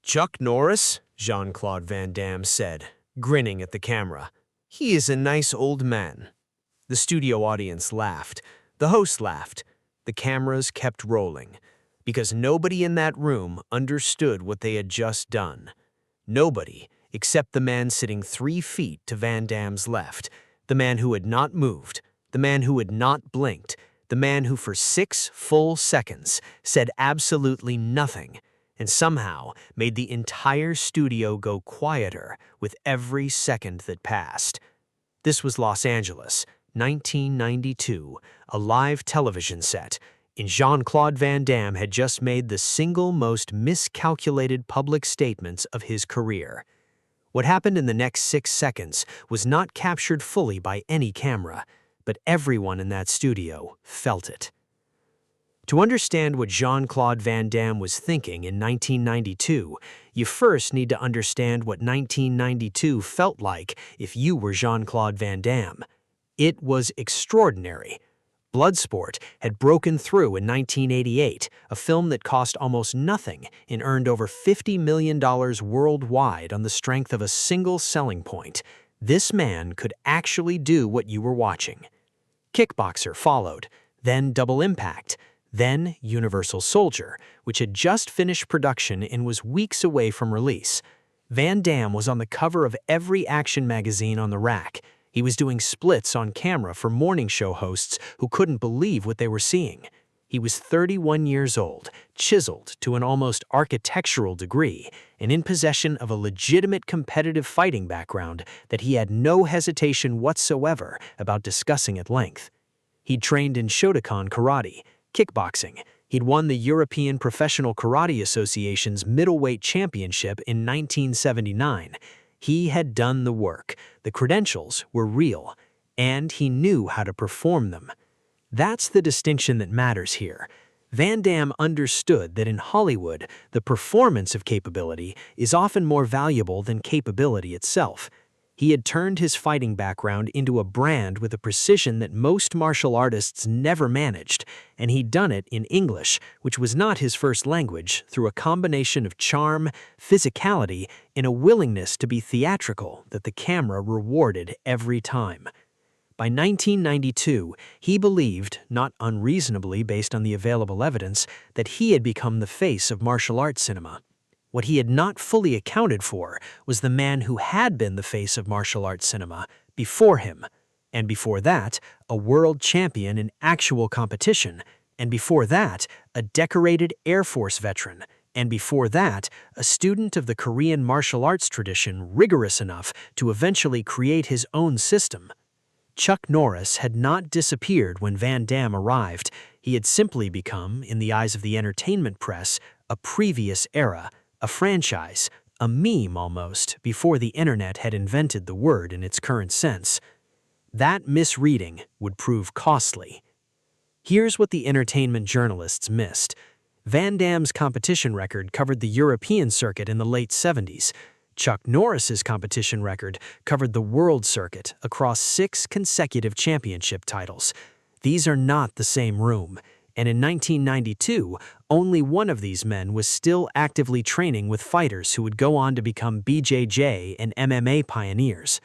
Chuck Norris, Jean-Claude Van Damme said, grinning at the camera. He is a nice old man. The studio audience laughed. The host laughed. The cameras kept rolling, because nobody in that room understood what they had just done. Nobody, except the man sitting 3 feet to Van Damme's left, the man who had not moved, the man who had not blinked, the man who for 6 full seconds said absolutely nothing, and somehow made the entire studio go quieter with every second that passed. This was Los Angeles, 1992, a live television set, and Jean-Claude Van Damme had just made the single most miscalculated public statements of his career. What happened in the next 6 seconds was not captured fully by any camera, but everyone in that studio felt it. To understand what Jean-Claude Van Damme was thinking in 1992, you first need to understand what 1992 felt like if you were Jean-Claude Van Damme. It was extraordinary. Bloodsport had broken through in 1988, a film that cost almost nothing and earned over $50 million worldwide on the strength of a single selling point. This man could actually do what you were watching. Kickboxer followed, then Double Impact, then Universal Soldier, which had just finished production and was weeks away from release. Van Damme was on the cover of every action magazine on the rack. He was doing splits on camera for morning show hosts who couldn't believe what they were seeing. He was 31 years old, chiseled to an almost architectural degree, and in possession of a legitimate competitive fighting background that he had no hesitation whatsoever about discussing at length. He'd trained in Shotokan karate, kickboxing. He'd won the European Professional Karate Association's middleweight championship in 1979. He had done the work, the credentials were real, and he knew how to perform them. That's the distinction that matters here. Van Damme understood that in Hollywood, the performance of capability is often more valuable than capability itself. He had turned his fighting background into a brand with a precision that most martial artists never managed, and he'd done it in English, which was not his first language, through a combination of charm, physicality, and a willingness to be theatrical that the camera rewarded every time. By 1992, he believed, not unreasonably based on the available evidence, that he had become the face of martial arts cinema. What he had not fully accounted for was the man who had been the face of martial arts cinema before him, and before that, a world champion in actual competition, and before that, a decorated Air Force veteran, and before that, a student of the Korean martial arts tradition rigorous enough to eventually create his own system. Chuck Norris had not disappeared when Van Damme arrived. He had simply become, in the eyes of the entertainment press, a previous era, a franchise, a meme almost, before the internet had invented the word in its current sense. That misreading would prove costly. Here's what the entertainment journalists missed. Van Damme's competition record covered the European circuit in the late 70s. Chuck Norris's competition record covered the world circuit across 6 consecutive championship titles. These are not the same room. And in 1992, only one of these men was still actively training with fighters who would go on to become BJJ and MMA pioneers.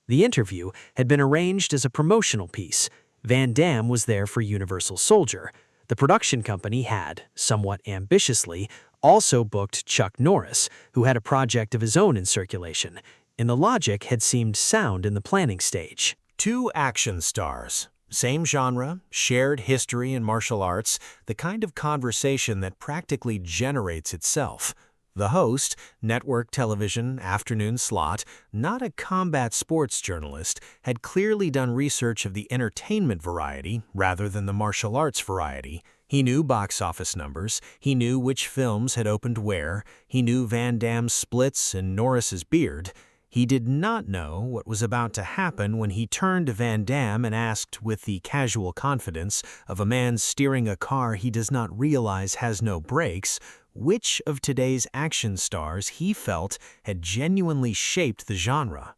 The interview had been arranged as a promotional piece. Van Damme was there for Universal Soldier. The production company had, somewhat ambitiously, also booked Chuck Norris, who had a project of his own in circulation, and the logic had seemed sound in the planning stage. 2 action stars. Same genre, shared history in martial arts, the kind of conversation that practically generates itself. The host, network television, afternoon slot, not a combat sports journalist, had clearly done research of the entertainment variety rather than the martial arts variety. He knew box office numbers, he knew which films had opened where, he knew Van Damme's splits and Norris's beard. He did not know what was about to happen when he turned to Van Damme and asked with the casual confidence of a man steering a car he does not realize has no brakes, which of today's action stars he felt had genuinely shaped the genre.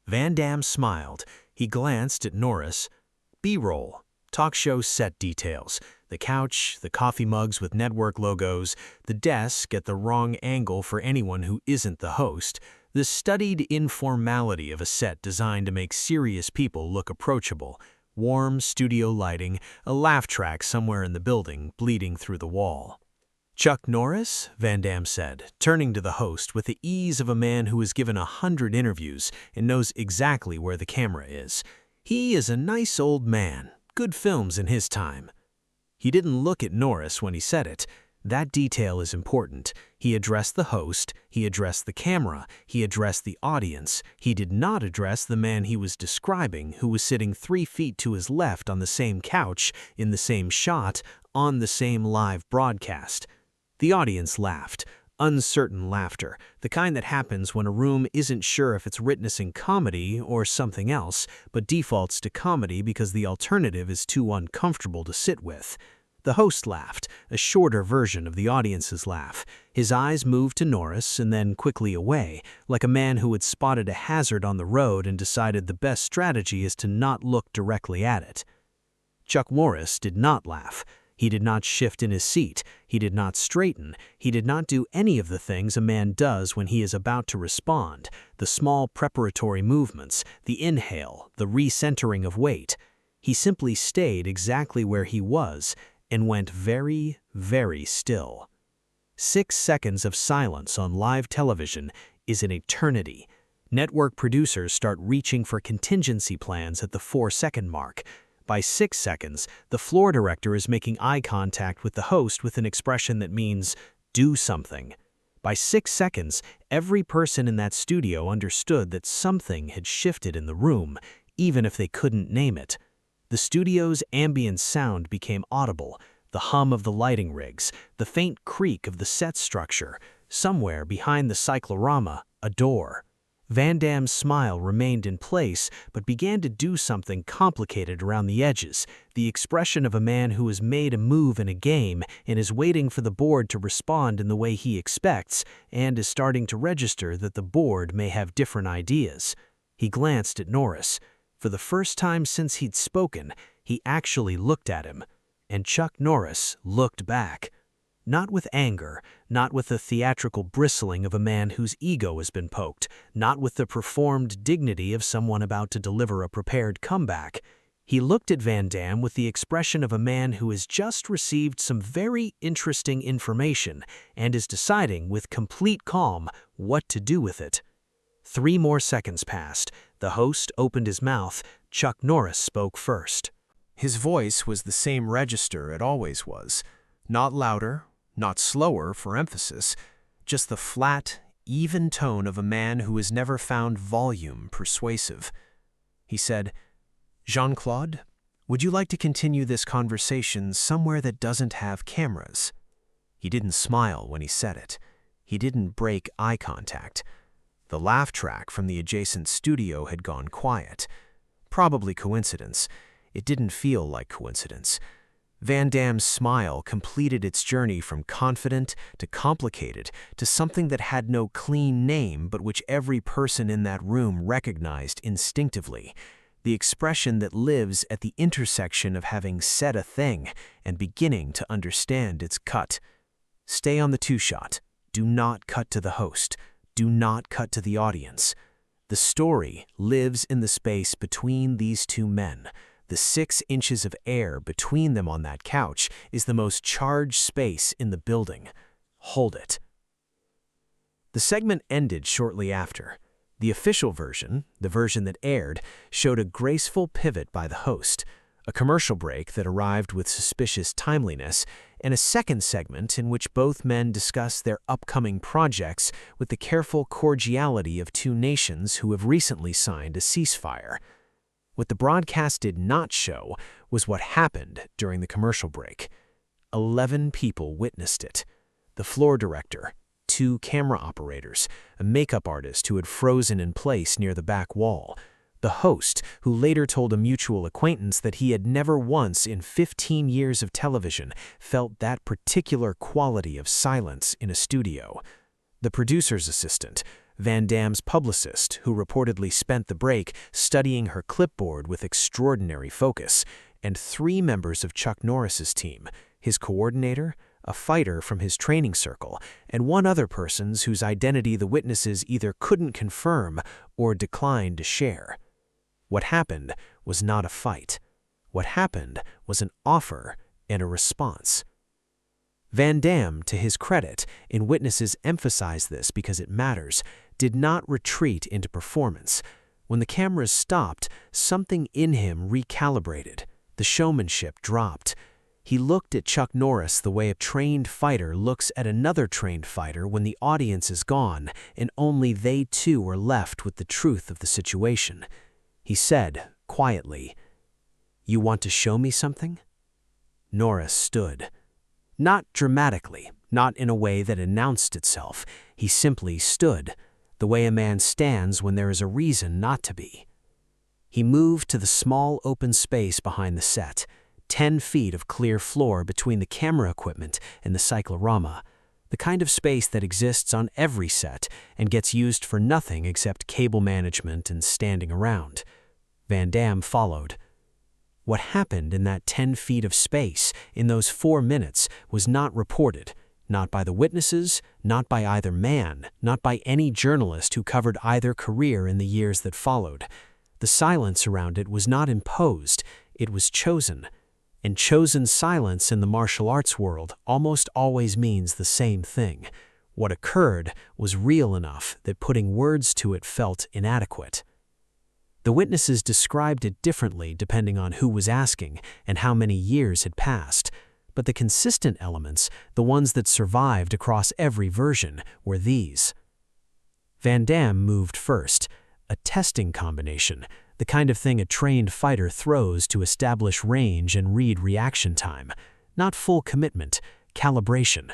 Van Damme smiled. He glanced at Norris. B-roll, talk show set details, The couch, the coffee mugs with network logos, the desk at the wrong angle for anyone who isn't the host, the studied informality of a set designed to make serious people look approachable, warm studio lighting, a laugh track somewhere in the building bleeding through the wall. "Chuck Norris?" Van Damme said, turning to the host with the ease of a man who has given 100 interviews and knows exactly where the camera is. "He is a nice old man. Good films in his time." He didn't look at Norris when he said it. That detail is important. He addressed the host, he addressed the camera, he addressed the audience. He did not address the man he was describing, who was sitting 3 feet to his left on the same couch, in the same shot, on the same live broadcast. The audience laughed. Uncertain laughter, the kind that happens when a room isn't sure if it's witnessing comedy or something else, but defaults to comedy because the alternative is too uncomfortable to sit with. The host laughed, a shorter version of the audience's laugh. His eyes moved to Norris and then quickly away, like a man who had spotted a hazard on the road and decided the best strategy is to not look directly at it. Chuck Norris did not laugh. He did not shift in his seat. He did not straighten. He did not do any of the things a man does when he is about to respond, the small preparatory movements, the inhale, the recentering of weight. He simply stayed exactly where he was and went very, very still. 6 seconds of silence on live television is an eternity. Network producers start reaching for contingency plans at the 4-second mark. By 6 seconds, the floor director is making eye contact with the host with an expression that means, "Do something." By 6 seconds, every person in that studio understood that something had shifted in the room, even if they couldn't name it. The studio's ambient sound became audible, the hum of the lighting rigs, the faint creak of the set structure. Somewhere behind the cyclorama, a door. Van Damme's smile remained in place, but began to do something complicated around the edges, the expression of a man who has made a move in a game and is waiting for the board to respond in the way he expects, and is starting to register that the board may have different ideas. He glanced at Norris. For the first time since he'd spoken, he actually looked at him, and Chuck Norris looked back. Not with anger, not with the theatrical bristling of a man whose ego has been poked, not with the performed dignity of someone about to deliver a prepared comeback. He looked at Van Damme with the expression of a man who has just received some very interesting information and is deciding with complete calm what to do with it. 3 more seconds passed. The host opened his mouth. Chuck Norris spoke first. His voice was the same register it always was. Not louder, not slower for emphasis, just the flat, even tone of a man who has never found volume persuasive. He said, "Jean-Claude, would you like to continue this conversation somewhere that doesn't have cameras?" He didn't smile when he said it. He didn't break eye contact. The laugh track from the adjacent studio had gone quiet. Probably coincidence. It didn't feel like coincidence. Van Damme's smile completed its journey from confident to complicated to something that had no clean name but which every person in that room recognized instinctively. The expression that lives at the intersection of having said a thing and beginning to understand its cut. Stay on the 2-shot. Do not cut to the host. Do not cut to the audience. The story lives in the space between these 2 men. The 6 inches of air between them on that couch is the most charged space in the building. Hold it. The segment ended shortly after. The official version, the version that aired, showed a graceful pivot by the host, a commercial break that arrived with suspicious timeliness, and a second segment in which both men discuss their upcoming projects with the careful cordiality of 2 nations who have recently signed a ceasefire. What the broadcast did not show was what happened during the commercial break. 11 people witnessed it. The floor director, 2 camera operators, a makeup artist who had frozen in place near the back wall, the host, who later told a mutual acquaintance that he had never once in 15 years of television felt that particular quality of silence in a studio, the producer's assistant, Van Damme's publicist, who reportedly spent the break studying her clipboard with extraordinary focus, and 3 members of Chuck Norris's team, his coordinator, a fighter from his training circle, and 1 other person whose identity the witnesses either couldn't confirm or declined to share. What happened was not a fight. What happened was an offer and a response. Van Damme, to his credit, and witnesses emphasize this because it matters, did not retreat into performance. When the cameras stopped, something in him recalibrated. The showmanship dropped. He looked at Chuck Norris the way a trained fighter looks at another trained fighter when the audience is gone and only they two are left with the truth of the situation. He said, quietly, "You want to show me something?" Norris stood. Not dramatically, not in a way that announced itself. He simply stood, the way a man stands when there is a reason not to be. He moved to the small open space behind the set, 10 feet of clear floor between the camera equipment and the cyclorama, the kind of space that exists on every set and gets used for nothing except cable management and standing around. Van Damme followed. What happened in that 10 feet of space in those 4 minutes was not reported, not by the witnesses, not by either man, not by any journalist who covered either career in the years that followed. The silence around it was not imposed, it was chosen. And chosen silence in the martial arts world almost always means the same thing. What occurred was real enough that putting words to it felt inadequate. The witnesses described it differently depending on who was asking and how many years had passed, but the consistent elements, the ones that survived across every version, were these. Van Damme moved first, a testing combination, the kind of thing a trained fighter throws to establish range and read reaction time, not full commitment, calibration.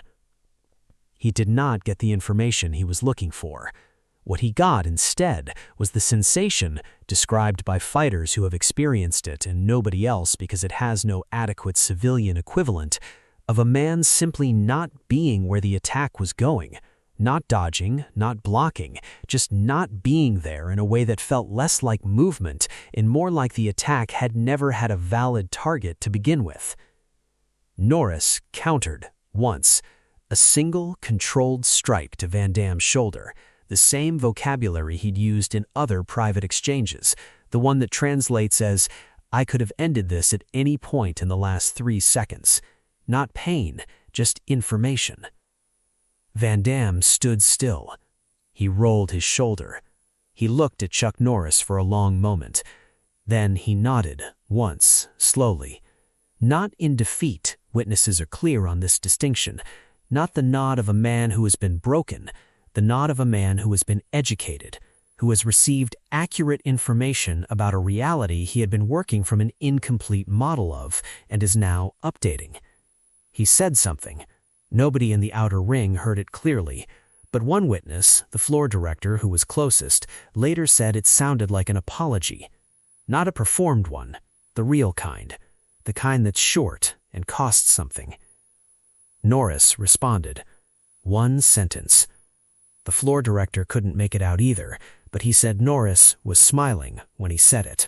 He did not get the information he was looking for. What he got instead was the sensation, described by fighters who have experienced it and nobody else because it has no adequate civilian equivalent, of a man simply not being where the attack was going, not dodging, not blocking, just not being there in a way that felt less like movement and more like the attack had never had a valid target to begin with. Norris countered once, a single controlled strike to Van Damme's shoulder, the same vocabulary he'd used in other private exchanges, the one that translates as, "I could have ended this at any point in the last 3 seconds." Not pain, just information. Van Damme stood still. He rolled his shoulder. He looked at Chuck Norris for a long moment. Then he nodded, once, slowly. Not in defeat, witnesses are clear on this distinction. Not the nod of a man who has been broken, the nod of a man who has been educated, who has received accurate information about a reality he had been working from an incomplete model of and is now updating. He said something. Nobody in the outer ring heard it clearly, but one witness, the floor director who was closest, later said it sounded like an apology. Not a performed one, the real kind, the kind that's short and costs something. Norris responded. 1 sentence. The floor director couldn't make it out either, but he said Norris was smiling when he said it.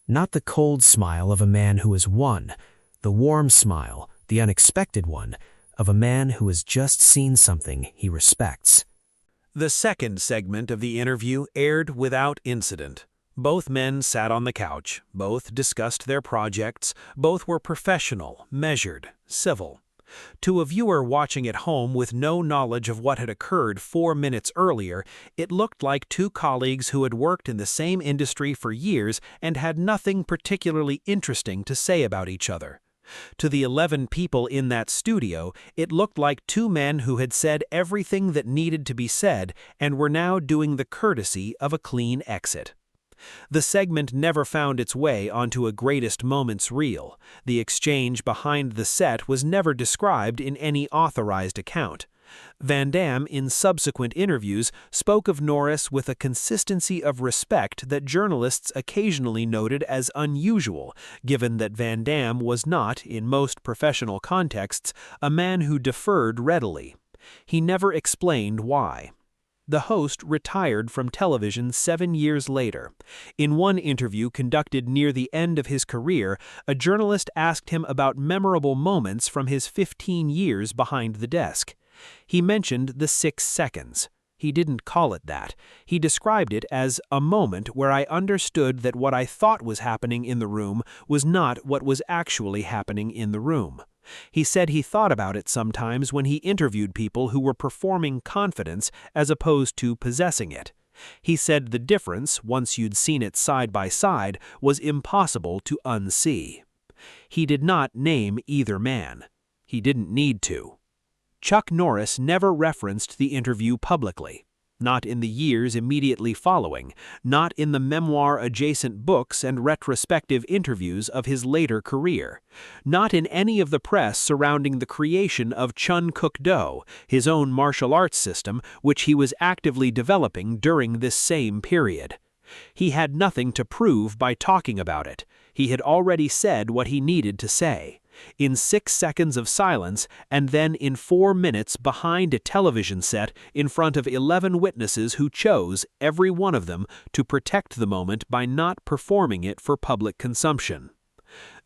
Not the cold smile of a man who has won, the warm smile, the unexpected one, of a man who has just seen something he respects. The second segment of the interview aired without incident. Both men sat on the couch, both discussed their projects, both were professional, measured, civil. To a viewer watching at home with no knowledge of what had occurred 4 minutes earlier, it looked like 2 colleagues who had worked in the same industry for years and had nothing particularly interesting to say about each other. To the 11 people in that studio, it looked like 2 men who had said everything that needed to be said and were now doing the courtesy of a clean exit. The segment never found its way onto a greatest moments reel. The exchange behind the set was never described in any authorized account. Van Damme, in subsequent interviews, spoke of Norris with a consistency of respect that journalists occasionally noted as unusual, given that Van Damme was not, in most professional contexts, a man who deferred readily. He never explained why. The host retired from television 7 years later. In one interview conducted near the end of his career, a journalist asked him about memorable moments from his 15 years behind the desk. He mentioned the 6 seconds. He didn't call it that. He described it as a moment where I understood that what I thought was happening in the room was not what was actually happening in the room. He said he thought about it sometimes when he interviewed people who were performing confidence as opposed to possessing it. He said the difference, once you'd seen it side by side, was impossible to unsee. He did not name either man. He didn't need to. Chuck Norris never referenced the interview publicly. Not in the years immediately following, not in the memoir-adjacent books and retrospective interviews of his later career, not in any of the press surrounding the creation of Chun Kuk Do, his own martial arts system which he was actively developing during this same period. He had nothing to prove by talking about it. He had already said what he needed to say. In 6 seconds of silence, and then in 4 minutes behind a television set in front of 11 witnesses who chose, every one of them, to protect the moment by not performing it for public consumption.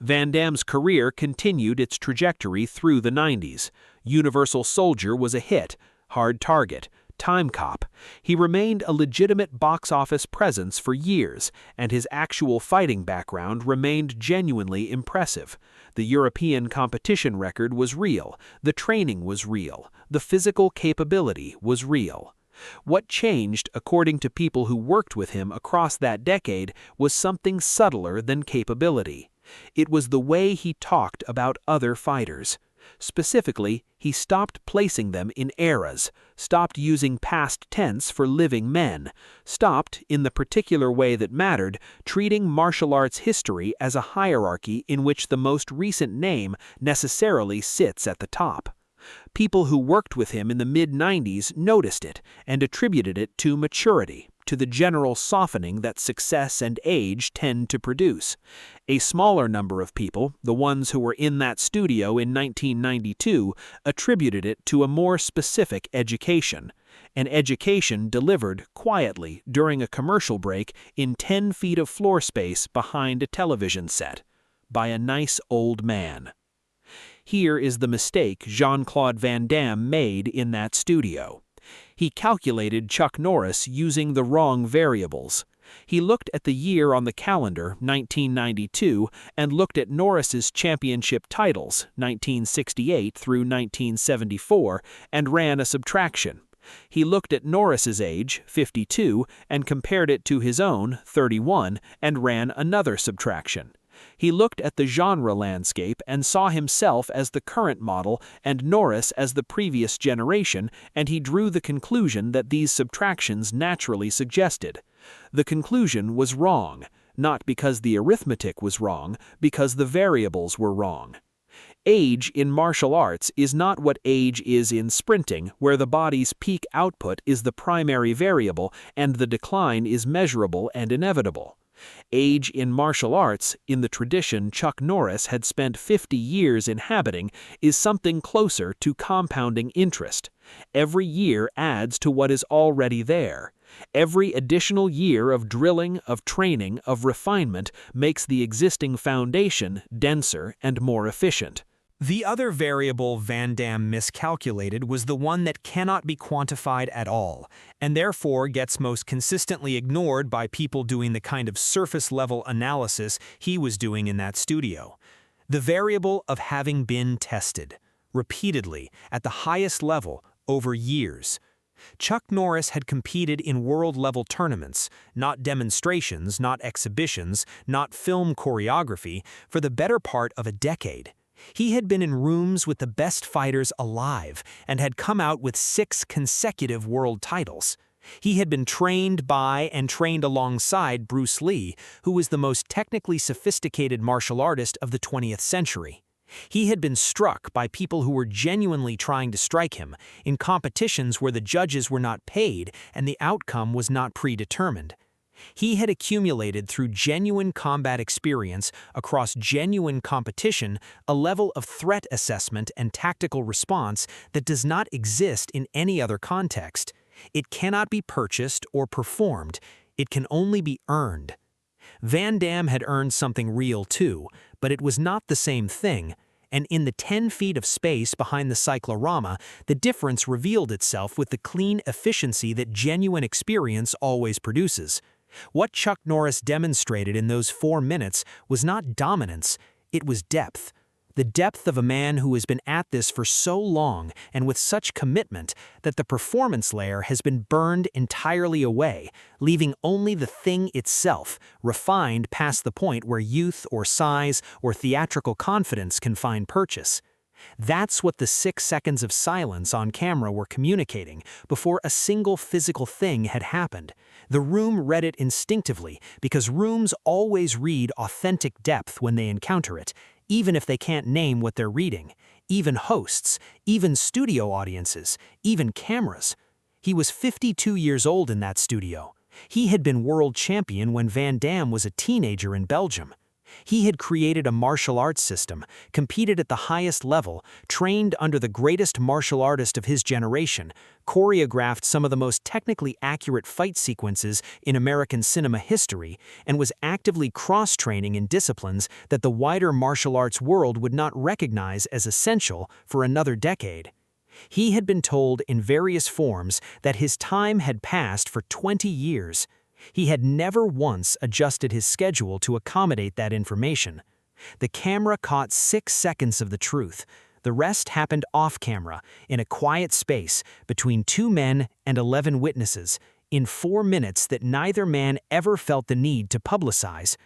Van Damme's career continued its trajectory through the 90s. Universal Soldier was a hit, Hard Target, Time Cop. He remained a legitimate box office presence for years, and his actual fighting background remained genuinely impressive. The European competition record was real, the training was real, the physical capability was real. What changed, according to people who worked with him across that decade, was something subtler than capability. It was the way he talked about other fighters. Specifically, he stopped placing them in eras, stopped using past tense for living men, stopped, in the particular way that mattered, treating martial arts history as a hierarchy in which the most recent name necessarily sits at the top. People who worked with him in the mid-90s noticed it and attributed it to maturity, to the general softening that success and age tend to produce. A smaller number of people, the ones who were in that studio in 1992, attributed it to a more specific education. An education delivered quietly during a commercial break in 10 feet of floor space behind a television set, by a nice old man. Here is the mistake Jean-Claude Van Damme made in that studio. He calculated Chuck Norris using the wrong variables. He looked at the year on the calendar, 1992, and looked at Norris's championship titles, 1968 through 1974, and ran a subtraction. He looked at Norris's age, 52, and compared it to his own, 31, and ran another subtraction. He looked at the genre landscape and saw himself as the current model and Norris as the previous generation, and he drew the conclusion that these subtractions naturally suggested. The conclusion was wrong, not because the arithmetic was wrong, because the variables were wrong. Age in martial arts is not what age is in sprinting, where the body's peak output is the primary variable and the decline is measurable and inevitable. Age in martial arts, in the tradition Chuck Norris had spent 50 years inhabiting, is something closer to compounding interest. Every year adds to what is already there. Every additional year of drilling, of training, of refinement makes the existing foundation denser and more efficient. The other variable Van Damme miscalculated was the one that cannot be quantified at all, and therefore gets most consistently ignored by people doing the kind of surface-level analysis he was doing in that studio. The variable of having been tested, repeatedly, at the highest level, over years. Chuck Norris had competed in world-level tournaments, not demonstrations, not exhibitions, not film choreography, for the better part of a decade. He had been in rooms with the best fighters alive and had come out with 6 consecutive world titles. He had been trained by and trained alongside Bruce Lee, who was the most technically sophisticated martial artist of the 20th century. He had been struck by people who were genuinely trying to strike him in competitions where the judges were not paid and the outcome was not predetermined. He had accumulated through genuine combat experience across genuine competition a level of threat assessment and tactical response that does not exist in any other context. It cannot be purchased or performed. It can only be earned. Van Damme had earned something real too, but it was not the same thing, and in the 10 feet of space behind the cyclorama, the difference revealed itself with the clean efficiency that genuine experience always produces. What Chuck Norris demonstrated in those 4 minutes was not dominance, it was depth. The depth of a man who has been at this for so long and with such commitment that the performance layer has been burned entirely away, leaving only the thing itself, refined past the point where youth or size or theatrical confidence can find purchase. That's what the 6 seconds of silence on camera were communicating before a single physical thing had happened. The room read it instinctively because rooms always read authentic depth when they encounter it, even if they can't name what they're reading. Even hosts, even studio audiences, even cameras. He was 52 years old in that studio. He had been world champion when Van Damme was a teenager in Belgium. He had created a martial arts system, competed at the highest level, trained under the greatest martial artist of his generation, choreographed some of the most technically accurate fight sequences in American cinema history, and was actively cross-training in disciplines that the wider martial arts world would not recognize as essential for another decade. He had been told in various forms that his time had passed for 20 years. He had never once adjusted his schedule to accommodate that information. The camera caught 6 seconds of the truth. The rest happened off-camera, in a quiet space, between 2 men and 11 witnesses, in 4 minutes that neither man ever felt the need to publicize.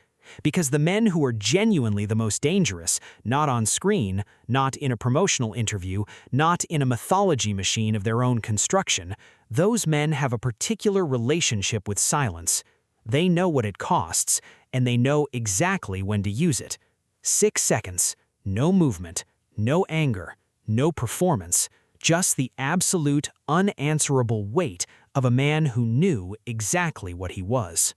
Because the men who are genuinely the most dangerous, not on screen, not in a promotional interview, not in a mythology machine of their own construction, those men have a particular relationship with silence. They know what it costs, and they know exactly when to use it. 6 seconds, no movement, no anger, no performance, just the absolute, unanswerable weight of a man who knew exactly what he was.